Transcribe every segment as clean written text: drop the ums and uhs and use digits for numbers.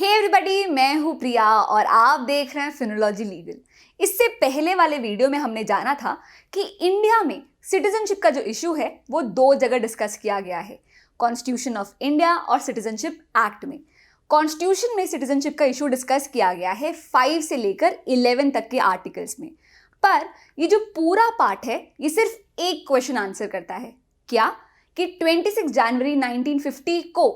Hey everybody, मैं हूँ प्रिया और आप देख रहे हैं फिनोलॉजी लीगल। इससे पहले वाले वीडियो में हमने जाना था कि इंडिया में सिटीजनशिप का जो इशू है वो दो जगह डिस्कस किया गया है, कॉन्स्टिट्यूशन ऑफ इंडिया और सिटीजनशिप एक्ट में। कॉन्स्टिट्यूशन में सिटीजनशिप का इशू डिस्कस किया गया है 5 से लेकर 11 तक के आर्टिकल्स में, पर ये जो पूरा पार्ट है ये सिर्फ एक क्वेश्चन आंसर करता है। क्या कि 26 जनवरी 1950 को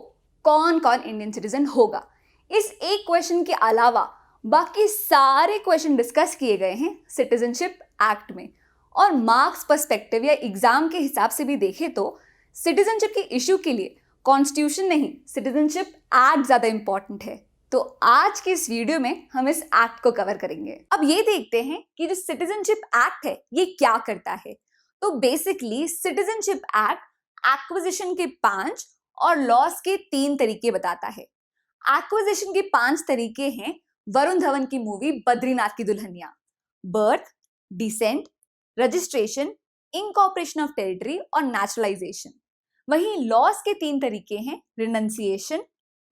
कौन कौन इंडियन सिटीजन होगा। इस एक क्वेश्चन के अलावा बाकी सारे क्वेश्चन डिस्कस किए गए हैं सिटीजनशिप एक्ट में। और मार्क्स पर्सपेक्टिव या एग्जाम के हिसाब से भी देखें तो सिटीजनशिप के इशू के लिए कॉन्स्टिट्यूशन नहीं, सिटीजनशिप एक्ट ज़्यादा इंपॉर्टेंट है। तो आज की इस वीडियो में हम इस एक्ट को कवर करेंगे। अब ये देखते हैं कि जो सिटीजनशिप एक्ट है ये क्या करता है। तो बेसिकली सिटीजनशिप एक्ट एक्विजिशन के 5 और लॉस के 3 तरीके बताता है। एक्विजिशन के 5 तरीके हैं वरुण धवन की movie Badrinath ki Dulhania, birth, descent, registration, incorporation of territory और नेचुरलाइजेशन। वहीं लॉस के 3 तरीके हैं रिनंसिएशन,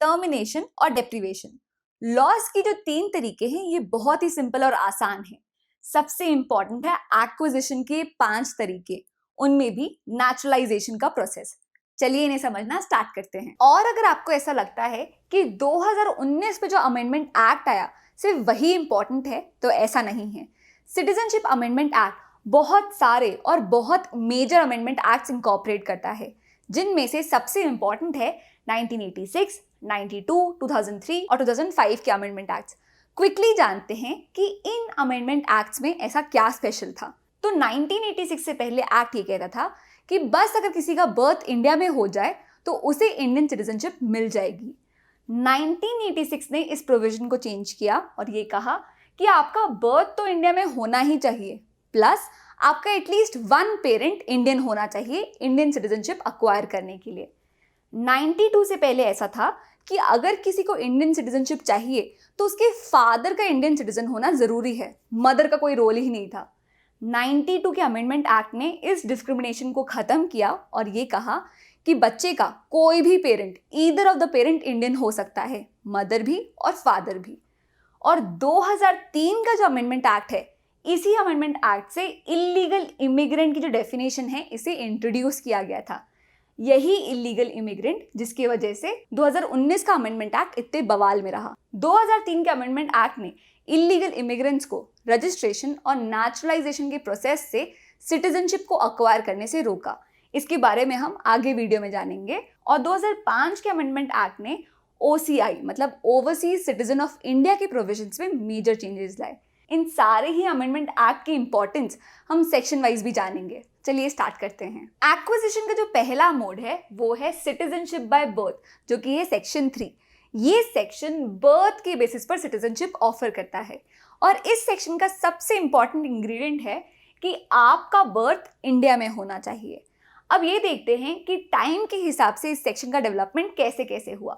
टर्मिनेशन और डेप्रिवेशन। लॉस की जो 3 तरीके हैं ये बहुत ही सिंपल और आसान है। सबसे इंपॉर्टेंट है एक्विजिशन के 5 तरीके, उनमें भी नेचुरलाइजेशन का प्रोसेस। चलिए इन्हें समझना स्टार्ट करते हैं। और अगर आपको ऐसा लगता है कि 2019 में जो अमेंडमेंट एक्ट आया सिर्फ वही इंपॉर्टेंट है, तो ऐसा नहीं है। सिटीजनशिप अमेंडमेंट एक्ट बहुत सारे और बहुत मेजर अमेंडमेंट एक्ट्स इंकॉर्पोरेट करता है, जिनमें से सबसे इंपॉर्टेंट है 1986, 92, 2003 और 2005 के अमेंडमेंट एक्ट्स। क्विकली जानते हैं कि इन अमेंडमेंट एक्ट्स में ऐसा क्या स्पेशल था। तो 1986 से पहले एक्ट ये कहता था कि बस अगर किसी का बर्थ इंडिया में हो जाए तो उसे इंडियन सिटीजनशिप मिल जाएगी। 1986 ने इस प्रोविजन को चेंज किया और ये कहा कि आपका बर्थ तो इंडिया में होना ही चाहिए, प्लस आपका एटलीस्ट 1 पेरेंट इंडियन होना चाहिए इंडियन सिटीजनशिप अक्वायर करने के लिए। 92 से पहले ऐसा था कि अगर किसी को इंडियन सिटीजनशिप चाहिए तो उसके फादर का इंडियन सिटीजन होना जरूरी है, मदर का कोई रोल ही नहीं था। 92 के अमेंडमेंट एक्ट ने इस डिस्क्रिमिनेशन को खत्म किया और ये कहा कि बच्चे का कोई भी parent, either of the parent Indian हो सकता है, मदर भी और फादर भी। और 2003 का जो अमेंडमेंट एक्ट है, इसी अमेंडमेंट एक्ट से इलीगल इमिग्रेंट की जो डेफिनेशन है इसे इंट्रोड्यूस किया गया था। यही इलीगल इमिग्रेंट जिसकी वजह से 2019 का अमेंडमेंट एक्ट इतने बवाल में रहा। 2003 के अमेंडमेंट एक्ट ने इलीगल इमिग्रेंट्स को रजिस्ट्रेशन और नेचुरलाइजेशन के प्रोसेस से सिटीजनशिप को अक्वायर करने से रोका। इसके बारे में हम आगे वीडियो में जानेंगे। और 2005 के अमेंडमेंट एक्ट ने OCI मतलब ओवरसीज सिटीजन ऑफ इंडिया के प्रोविजंस में मेजर चेंजेस लाए। इन सारे ही अमेंडमेंट एक्ट की इंपॉर्टेंस हम सेक्शन वाइज भी जानेंगे। चलिए स्टार्ट करते हैं। एक्विजिशन का जो पहला मोड है वो है सिटीजनशिप बाय बर्थ, जो कि है सेक्शन 3। ये सेक्शन बर्थ के बेसिस पर सिटीजनशिप ऑफर करता है और इस सेक्शन का सबसे इंपॉर्टेंट इंग्रेडिएंट है कि आपका बर्थ इंडिया में होना चाहिए। अब ये देखते हैं कि टाइम के हिसाब से इस सेक्शन का डेवलपमेंट कैसे कैसे हुआ।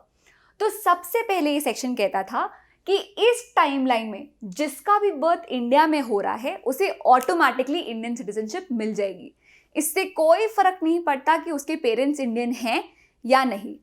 तो सबसे पहले ये सेक्शन कहता था कि इस टाइमलाइन में जिसका भी बर्थ इंडिया में हो रहा है उसे ऑटोमेटिकली इंडियन सिटीजनशिप मिल जाएगी। इससे कोई फर्क नहीं पड़ता कि उसके पेरेंट्स इंडियन हैं या नहीं।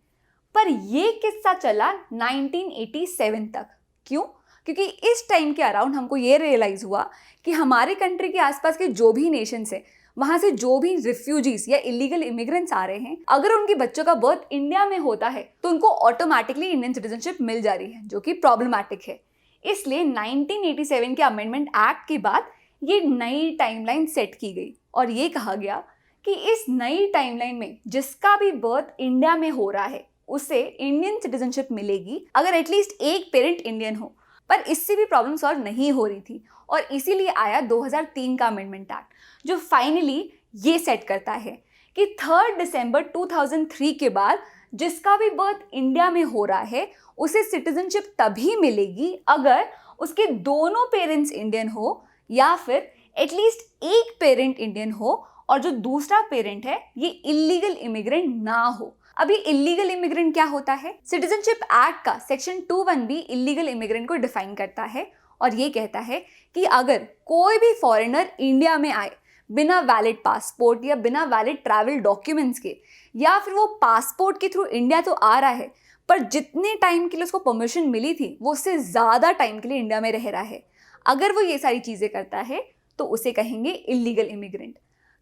पर ये किस्सा चला 1987 तक। क्यों? क्योंकि इस टाइम के अराउंड हमको ये रियलाइज हुआ कि हमारे कंट्री के आसपास के जो भी नेशंस हैं, वहाँ से जो भी रिफ्यूजीज या इलीगल इमिग्रेंट्स आ रहे हैं, अगर उनके बच्चों का बर्थ इंडिया में होता है तो उनको ऑटोमेटिकली इंडियन सिटीजनशिप मिल जा रही है, जो कि प्रॉब्लमैटिक है। इसलिए 1987 के अमेंडमेंट एक्ट के बाद ये नई टाइमलाइन सेट की गई और ये कहा गया कि इस नई टाइमलाइन में जिसका भी बर्थ इंडिया में हो रहा है उसे इंडियन सिटीजनशिप मिलेगी अगर एटलीस्ट एक पेरेंट इंडियन हो। पर इससे भी प्रॉब्लम सॉल्व नहीं हो रही थी और इसीलिए आया 2003 का अमेंडमेंट एक्ट, जो फाइनली ये सेट करता है कि 3 दिसंबर 2003 के बाद जिसका भी बर्थ इंडिया में हो रहा है उसे सिटीजनशिप तभी मिलेगी अगर उसके दोनों पेरेंट्स इंडियन हो या फिर एटलीस्ट एक पेरेंट इंडियन हो और जो दूसरा पेरेंट है ये इलीगल इमिग्रेंट ना हो। अभी इलीगल इमिग्रेंट क्या होता है? सिटीजनशिप एक्ट का सेक्शन 21 भी इलीगल इमिग्रेंट को डिफाइन करता है और ये कहता है कि अगर कोई भी फॉरेनर इंडिया में आए बिना वैलिड पासपोर्ट या बिना वैलिड ट्रैवल डॉक्यूमेंट्स के, या फिर वो पासपोर्ट के थ्रू इंडिया तो आ रहा है पर जितने टाइम के लिए उसको परमिशन मिली थी वो उससे ज़्यादा टाइम के लिए इंडिया में रह रहा है, अगर वो ये सारी चीज़ें करता है तो उसे कहेंगे इलीगल इमिग्रेंट।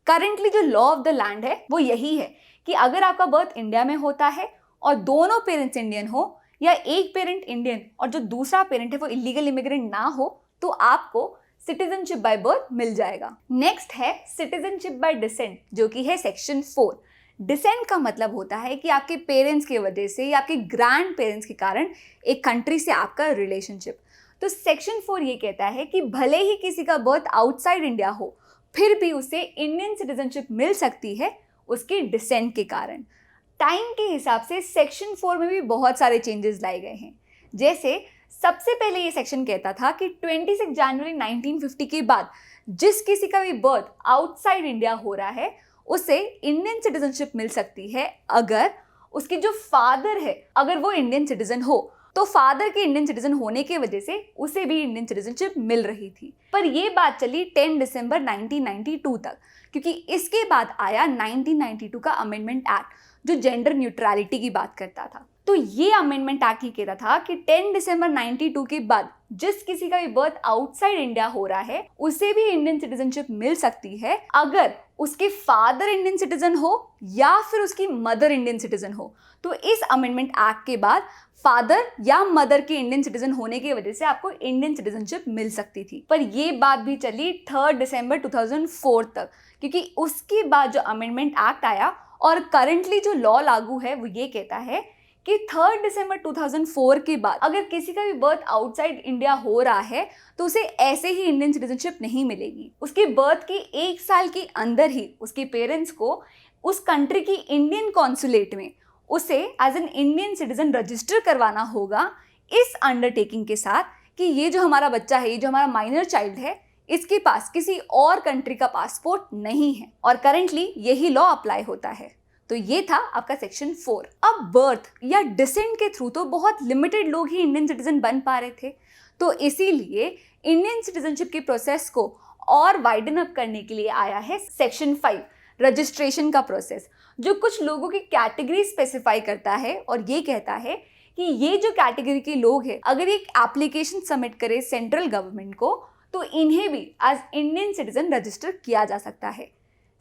करंटली जो लॉ ऑफ द लैंड है वो यही है कि अगर आपका बर्थ इंडिया में होता है और दोनों पेरेंट्स इंडियन हो या एक पेरेंट इंडियन और जो दूसरा पेरेंट है वो इलीगल इमिग्रेंट ना हो, तो आपको सिटीजनशिप बाय बर्थ मिल जाएगा। नेक्स्ट है सिटीजनशिप बाय डिसेंट, जो कि है सेक्शन 4। डिसेंट का मतलब होता है कि आपके पेरेंट्स की वजह से या आपके ग्रैंड पेरेंट्स के कारण एक कंट्री से आपका रिलेशनशिप। तो सेक्शन 4 ये कहता है कि भले ही किसी का बर्थ आउटसाइड इंडिया हो, फिर भी उसे इंडियन सिटीजनशिप मिल सकती है उसके डिसेंट के कारण। टाइम के हिसाब से सेक्शन 4 में भी बहुत सारे चेंजेस लाए गए हैं। जैसे सबसे पहले ये सेक्शन कहता था कि 26 जनवरी 1950 के बाद जिस किसी का भी बर्थ आउटसाइड इंडिया हो रहा है उसे इंडियन सिटीजनशिप मिल सकती है अगर उसकी जो फादर है अगर वो इंडियन सिटीजन हो, तो फादर के इंडियन सिटीजन होने की वजह से उसे भी इंडियन सिटीजनशिप मिल रही थी। पर ये बात चली 10 दिसंबर 1992 तक, क्योंकि इसके बाद आया 1992 का अमेंडमेंट एक्ट जो जेंडर न्यूट्रलिटी की बात करता था। तो ये अमेंडमेंट एक्ट ही कहता था कि 10 दिसंबर 92 के बाद जिस किसी का भी बर्थ आउटसाइड इंडिया हो रहा है उसे भी इंडियन सिटीजनशिप मिल सकती है अगर उसके फादर इंडियन सिटीजन हो या फिर उसकी मदर इंडियन सिटीजन हो। तो इस अमेंडमेंट एक्ट के बाद फादर या मदर के इंडियन सिटीजन होने की वजह से आपको इंडियन सिटीजनशिप मिल सकती थी। पर ये बात भी चली 3 दिसंबर 2004 तक, क्योंकि उसके बाद जो अमेंडमेंट एक्ट आया और करंटली जो लॉ लागू है वो ये कहता है कि 3 दिसंबर 2004 के बाद अगर किसी का भी बर्थ आउटसाइड इंडिया हो रहा है तो उसे ऐसे ही इंडियन सिटीजनशिप नहीं मिलेगी। उसके बर्थ के 1 साल के अंदर ही उसके पेरेंट्स को उस कंट्री की इंडियन कॉन्सुलेट में उसे as an Indian citizen register करवाना होगा, इस अंडरटेकिंग के साथ कि ये जो हमारा बच्चा है, ये जो हमारा माइनर चाइल्ड है, इसके पास किसी और कंट्री का पासपोर्ट नहीं है। और करंटली यही लॉ अप्लाई होता है। तो ये था आपका सेक्शन 4। अब बर्थ या डिसेंट के थ्रू तो बहुत लिमिटेड लोग ही इंडियन सिटीजन बन पा रहे थे, तो इसीलिए इंडियन सिटीजनशिप के प्रोसेस को और वाइडन अप करने के लिए आया है सेक्शन 5, रजिस्ट्रेशन का प्रोसेस, जो कुछ लोगों की कैटेगरी स्पेसिफाई करता है और ये कहता है कि ये जो कैटेगरी के लोग हैं अगर एक एप्लीकेशन सबमिट करे सेंट्रल गवर्नमेंट को तो इन्हें भी एज इंडियन सिटीजन रजिस्टर किया जा सकता है।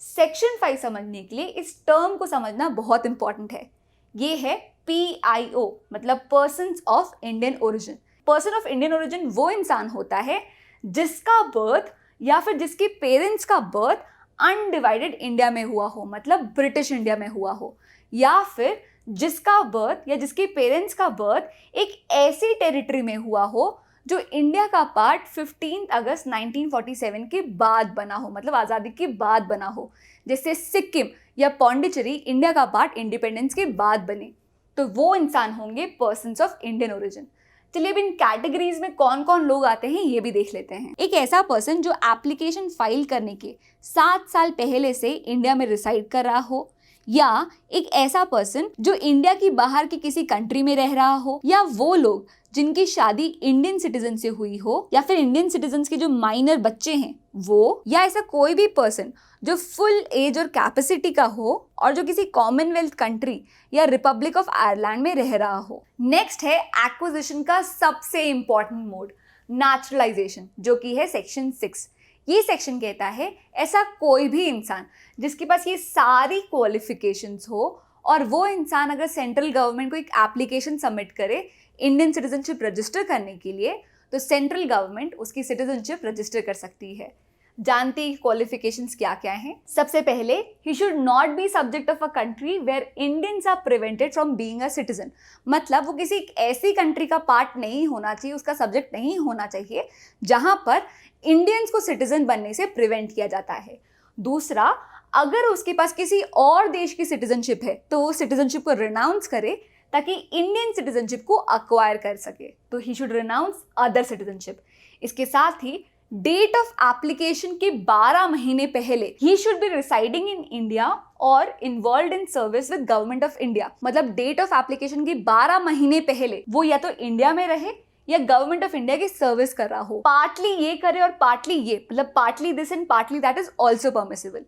सेक्शन 5 समझने के लिए इस टर्म को समझना बहुत इंपॉर्टेंट है। ये है PIO, मतलब persons of Indian origin. Person of Indian origin वो इंसान होता है जिसका बर्थ या फिर जिसके पेरेंट्स का बर्थ अनडिवाइडेड इंडिया में हुआ हो, मतलब ब्रिटिश इंडिया में हुआ हो, या फिर जिसका बर्थ या जिसके पेरेंट्स का बर्थ एक ऐसी टेरिटरी में हुआ हो जो इंडिया का पार्ट 15 अगस्त 1947 के बाद बना हो, मतलब आज़ादी के बाद बना हो। जैसे सिक्किम या पौंडीचेरी इंडिया का पार्ट इंडिपेंडेंस के बाद बने, तो वो इंसान होंगे पर्सन्स ऑफ इंडियन ओरिजिन। चलिए अब इन कैटेगरीज में कौन कौन लोग आते हैं ये भी देख लेते हैं। एक ऐसा पर्सन जो एप्लीकेशन फाइल करने के 7 साल पहले से इंडिया में रिसाइड कर रहा हो, या एक ऐसा पर्सन जो इंडिया की बाहर की किसी कंट्री में रह रहा हो, या वो लोग जिनकी शादी इंडियन सिटीजन से हुई हो, या फिर इंडियन सिटीजन के जो माइनर बच्चे हैं वो, या ऐसा कोई भी पर्सन जो फुल एज और कैपेसिटी का हो और जो किसी कॉमनवेल्थ कंट्री या रिपब्लिक ऑफ आयरलैंड में रह रहा हो। नेक्स्ट है एक्विजिशन का सबसे इंपॉर्टेंट मोड, नेचुरलाइजेशन, जो कि है सेक्शन 6। ये सेक्शन कहता है ऐसा कोई भी इंसान जिसके पास ये सारी क्वालिफिकेशंस हो और वो इंसान अगर सेंट्रल गवर्नमेंट को एक एप्लीकेशन सबमिट करे इंडियन सिटीजनशिप रजिस्टर करने के लिए, तो सेंट्रल गवर्नमेंट उसकी सिटीजनशिप रजिस्टर कर सकती है। जानते ही क्वालिफिकेशंस क्या क्या हैं? सबसे पहले, ही should not be subject of a country where Indians are prevented from being a citizen, मतलब वो किसी ऐसी कंट्री का पार्ट नहीं होना चाहिए, उसका सब्जेक्ट नहीं होना चाहिए जहां पर इंडियंस को सिटीजन बनने से प्रिवेंट किया जाता है। दूसरा, अगर उसके पास किसी और देश की सिटीजनशिप है तो वो सिटीजनशिप को रिनाउंस करे ताकि इंडियन सिटीजनशिप को अक्वायर कर सके, तो he should renounce other citizenship. इसके साथ ही डेट ऑफ एप्लीकेशन के 12 महीने पहले ही should be residing in India और involve in service with Government of India, मतलब डेट ऑफ एप्लीकेशन के 12 महीने पहले वो या तो इंडिया में रहे या गवर्नमेंट ऑफ इंडिया की सर्विस कर रहा हो। पार्टली ये करे और पार्टली ये, मतलब partly this and partly that is also permissible.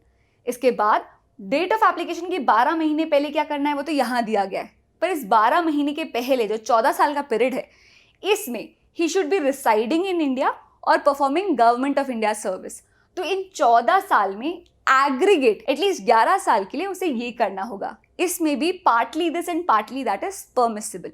इसके बाद डेट ऑफ एप्लीकेशन के 12 महीने पहले क्या करना है वो तो यहाँ दिया गया है, पर इस 12 महीने के पहले जो 14 साल का पीरियड है, इसमें ही should be residing in India और performing Government of India service. तो इन 14 साल में एग्रीगेट एटलीस्ट 11 साल के लिए उसे ये करना होगा। इसमें भी partly this and partly that is permissible.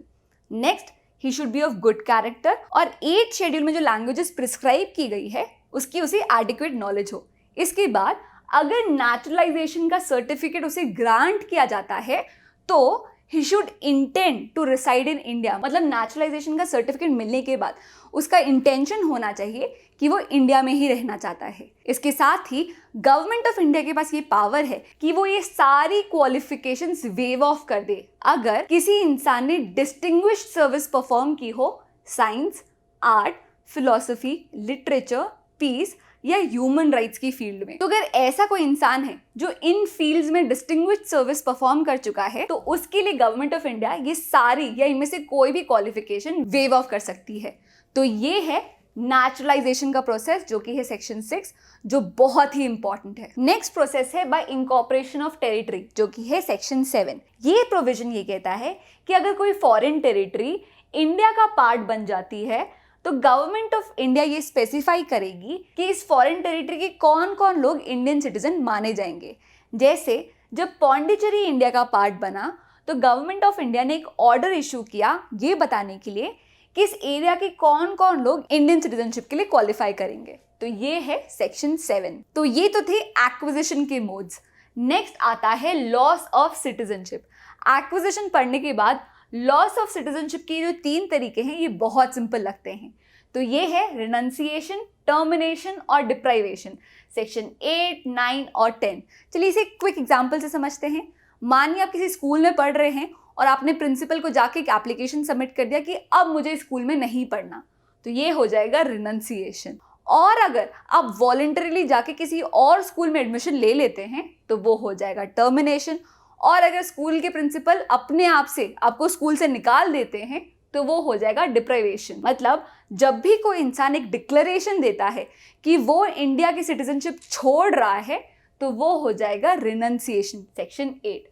Next, he should B of good character और 8th शेड्यूल में जो लैंग्वेजेस प्रिस्क्राइब की गई है उसकी उसे एडिक्वेट नॉलेज हो। इसके बाद अगर नेचुरलाइजेशन का सर्टिफिकेट उसे ग्रांट किया जाता है तो he should intend to reside in India, मतलब नेचुरलाइजेशन का सर्टिफिकेट मिलने के बाद उसका इंटेंशन होना चाहिए कि वो इंडिया में ही रहना चाहता है। इसके साथ ही गवर्नमेंट ऑफ इंडिया के पास ये पावर है कि वो ये सारी क्वालिफिकेशंस वेव ऑफ कर दे अगर किसी इंसान ने डिस्टिंग्विश्ड सर्विस परफॉर्म की हो science, art, philosophy, literature, peace या ह्यूमन राइट्स की फील्ड में। तो अगर ऐसा कोई इंसान है जो इन फील्ड्स में डिस्टिंग्विश्ड सर्विस परफॉर्म कर चुका है तो उसके लिए गवर्नमेंट ऑफ इंडिया ये सारी या इनमें से कोई भी क्वालिफिकेशन वेव ऑफ कर सकती है। तो ये है नेचुरलाइजेशन का प्रोसेस जो कि है सेक्शन 6, जो बहुत ही इंपॉर्टेंट है। नेक्स्ट प्रोसेस है बाय इनकॉर्पोरेशन ऑफ टेरिटरी जो कि है सेक्शन 7। ये प्रोविजन ये कहता है कि अगर कोई फॉरेन टेरिटरी इंडिया का पार्ट बन जाती है तो गवर्नमेंट ऑफ इंडिया ये स्पेसिफाई करेगी कि इस फॉरेन टेरिटरी के कौन कौन लोग इंडियन सिटीजन माने जाएंगे। जैसे जब पौंडीचेरी इंडिया का पार्ट बना तो गवर्नमेंट ऑफ इंडिया ने एक ऑर्डर इशू किया ये बताने के लिए कि इस एरिया के कौन कौन लोग इंडियन सिटीजनशिप के लिए क्वालिफाई करेंगे। तो ये है सेक्शन 7। तो ये तो थे एक्विजिशन के मोड्स। नेक्स्ट आता है लॉस ऑफ सिटीजनशिप। एक्विजिशन पढ़ने के बाद लॉस ऑफ सिटीजनशिप के जो 3 तरीके हैं ये बहुत सिंपल लगते हैं। तो ये है रिनंसिएशन, टर्मिनेशन और डिप्राइवेशन, सेक्शन 8, 9 और 10। चलिए इसे क्विक एग्जांपल से समझते हैं। मानिए आप किसी स्कूल में पढ़ रहे हैं और आपने प्रिंसिपल को जाके एक एप्लीकेशन सबमिट कर दिया कि अब मुझे स्कूल में नहीं पढ़ना, तो ये हो जाएगा रिनंसिएशन। और अगर आप वॉलंटरीली जाके किसी और स्कूल में एडमिशन ले लेते हैं तो वो हो जाएगा टर्मिनेशन। और अगर स्कूल के प्रिंसिपल अपने आप से आपको स्कूल से निकाल देते हैं तो वो हो जाएगा डिप्राइवेशन। मतलब जब भी कोई इंसान एक डिक्लेरेशन देता है कि वो इंडिया की सिटीजनशिप छोड़ रहा है तो वो हो जाएगा रिनंसिएशन, सेक्शन 8।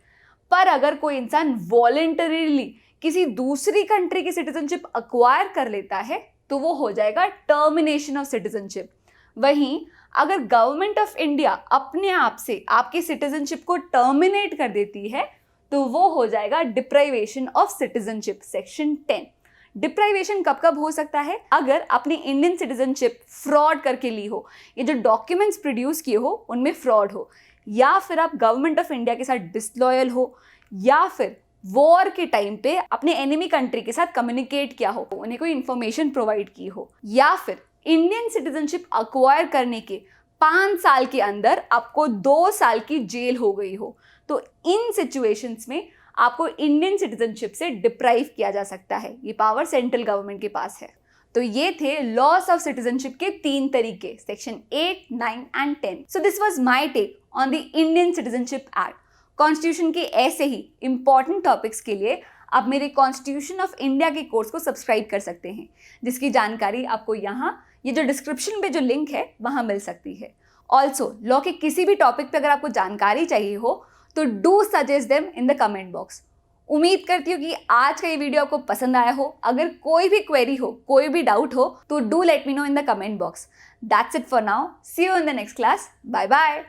पर अगर कोई इंसान वॉलंटरीली किसी दूसरी कंट्री की सिटीजनशिप अक्वायर कर लेता है तो वो हो जाएगा टर्मिनेशन ऑफ सिटीजनशिप। वहीं अगर गवर्नमेंट ऑफ इंडिया अपने आप से आपकी सिटीजनशिप को टर्मिनेट कर देती है तो वो हो जाएगा deprivation of citizenship, section 10। Deprivation कब कब हो सकता है? अगर आपने इंडियन सिटीजनशिप फ्रॉड करके ली हो, ये जो डॉक्यूमेंट्स प्रोड्यूस किए हो उनमें फ्रॉड हो, या फिर आप गवर्नमेंट ऑफ इंडिया के साथ डिसलॉयल हो, या फिर वॉर के टाइम पे अपने एनिमी कंट्री के साथ कम्युनिकेट किया हो, उन्हें कोई इंफॉर्मेशन प्रोवाइड की हो, या फिर इंडियन सिटीजनशिप अक्वायर करने के 5 साल के अंदर आपको 2 साल की जेल हो गई हो। तो इन सिचुएशंस में आपको इंडियन सिटीजनशिप से डिप्राइव किया जा सकता है। ये पावर सेंट्रल गवर्नमेंट के पास है। तो ये थे लॉस ऑफ सिटीजनशिप के 3 तरीके, section 8, 9 and 10। So this was my take on the Indian citizenship act. Constitution के ऐसे ही इंपॉर्टेंट टॉपिक्स के लिए आप मेरे कॉन्स्टिट्यूशन ऑफ इंडिया के कोर्स को सब्सक्राइब कर सकते हैं, जिसकी जानकारी आपको यहाँ ये जो डिस्क्रिप्शन पे जो लिंक है वहाँ मिल सकती है। ऑल्सो लॉ के किसी भी टॉपिक पे अगर आपको जानकारी चाहिए हो तो do suggest them in the comment box. उम्मीद करती हूँ कि आज का ये वीडियो आपको पसंद आया हो। अगर कोई भी क्वेरी हो, कोई भी डाउट हो तो do let me know in the comment box. That's it for now. See you in the next class. Bye bye.